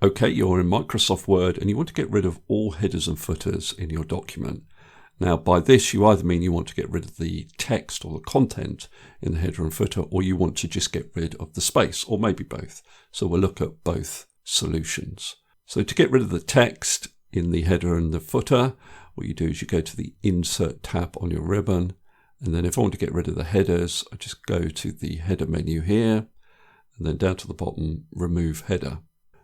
Okay, you're in Microsoft Word and you want to get rid of all headers and footers in your document. Now, by this, you either mean you want to get rid of the text or the content in the header and footer, or you want to just get rid of the space, or maybe both. So we'll look at both solutions. So to get rid of the text in the header and the footer, what you do is you go to the Insert tab on your ribbon. And then if I want to get rid of the headers, I just go to the header menu here, and then down to the bottom, remove header.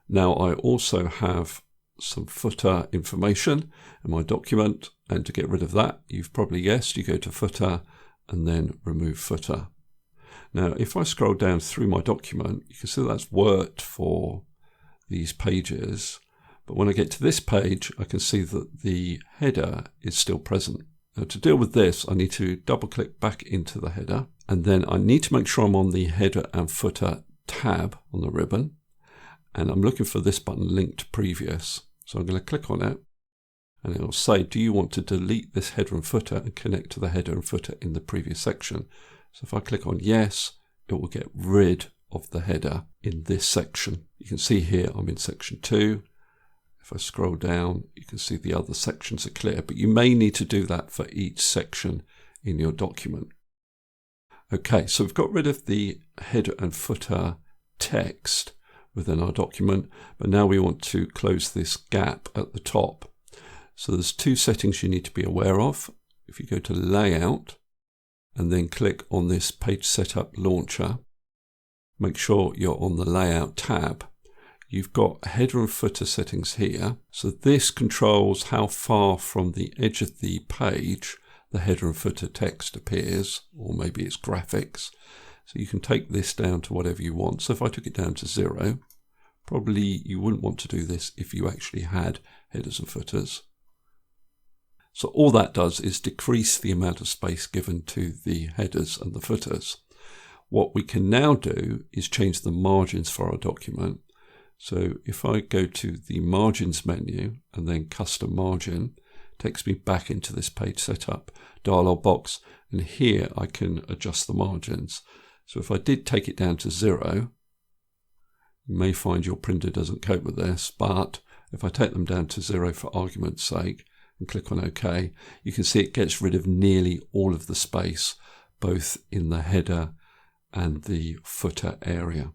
Now I also have some footer information in my document, and to get rid of that, you've probably guessed, you go to footer and then remove footer. Now if I scroll down through my document, you can see that's worked for these pages, but when I get to this page, I can see that the header is still present. Now to deal with this, I need to double click back into the header, and then I need to make sure I'm on the header and footer tab on the ribbon. And I'm looking for this button, Link to Previous. So I'm going to click on it, and it will say, do you want to delete this header and footer and connect to the header and footer in the previous section? So if I click on yes, it will get rid of the header in this section. You can see here I'm in section 2. If I scroll down, you can see the other sections are clear, but you may need to do that for each section in your document. Okay, so we've got rid of the header and footer text within our document, but now we want to close this gap at the top. So there's two settings you need to be aware of. If you go to Layout and then click on this Page Setup Launcher, make sure you're on the Layout tab. You've got header and footer settings here. So this controls how far from the edge of the page the header and footer text appears, or maybe it's graphics. So you can take this down to whatever you want. So if I took it down to 0, probably you wouldn't want to do this if you actually had headers and footers. So all that does is decrease the amount of space given to the headers and the footers. What we can now do is change the margins for our document. So if I go to the Margins menu and then Custom Margin, it takes me back into this Page Setup dialog box, and here I can adjust the margins. So if I did take it down to 0, you may find your printer doesn't cope with this, but if I take them down to 0 for argument's sake and click on OK, you can see it gets rid of nearly all of the space, both in the header and the footer area.